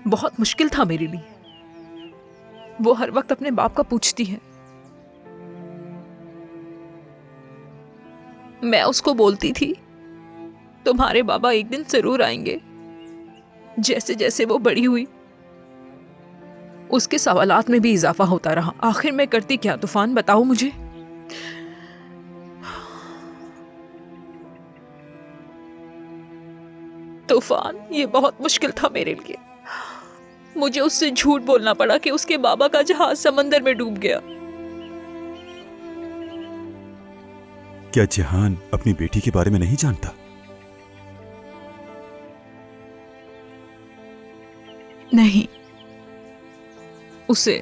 बहुत मुश्किल था मेरे लिए। वो हर वक्त अपने बाप का पूछती है। मैं उसको बोलती थी तुम्हारे बाबा एक दिन जरूर आएंगे। जैसे जैसे वो बड़ी हुई उसके सवालात में भी इजाफा होता रहा। आखिर मैं करती क्या तूफान, बताओ मुझे। तूफान, ये बहुत मुश्किल था मेरे लिए। मुझे उससे झूठ बोलना पड़ा कि उसके बाबा का जहाज समंदर में डूब गया। क्या जहान अपनी बेटी के बारे में नहीं जानता? नहीं, उसे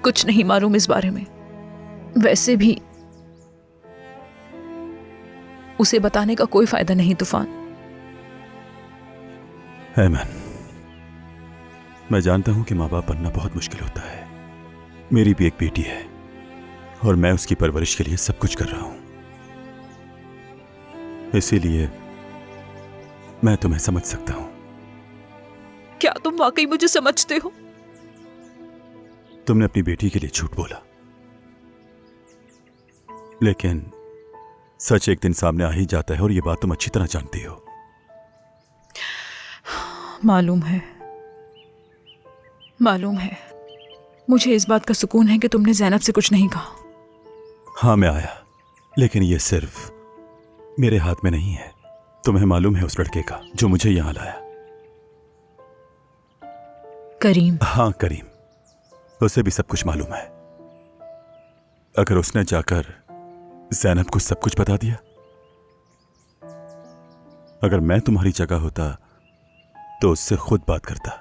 कुछ नहीं मालूम इस बारे में। वैसे भी उसे बताने का कोई फायदा नहीं तूफान। ऐमन, मैं जानता हूं कि माँ बाप बनना बहुत मुश्किल होता है। मेरी भी एक बेटी है और मैं उसकी परवरिश के लिए सब कुछ कर रहा हूं। इसीलिए मैं तुम्हें समझ सकता हूं। क्या तुम वाकई मुझे समझते हो? तुमने अपनी बेटी के लिए झूठ बोला, लेकिन सच एक दिन सामने आ ही जाता है और यह बात तुम अच्छी तरह जानती हो। मालूम है, मालूम है। मुझे इस बात का सुकून है कि तुमने ज़ैनब से कुछ नहीं कहा। हाँ, मैं आया, लेकिन यह सिर्फ मेरे हाथ में नहीं है। तुम्हें मालूम है उस लड़के का जो मुझे यहां लाया? करीम। हाँ, करीम। उसे भी सब कुछ मालूम है। अगर उसने जाकर ज़ैनब को सब कुछ बता दिया, अगर मैं तुम्हारी जगह होता तो उससे खुद बात करता,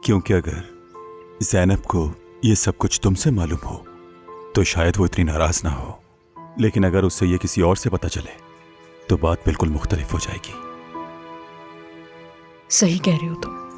क्योंकि अगर ज़ैनब को यह सब कुछ तुमसे मालूम हो तो शायद वो इतनी नाराज ना हो, लेकिन अगर उससे यह किसी और से पता चले तो बात बिल्कुल मुख्तलिफ हो जाएगी। सही कह रहे हो तुम।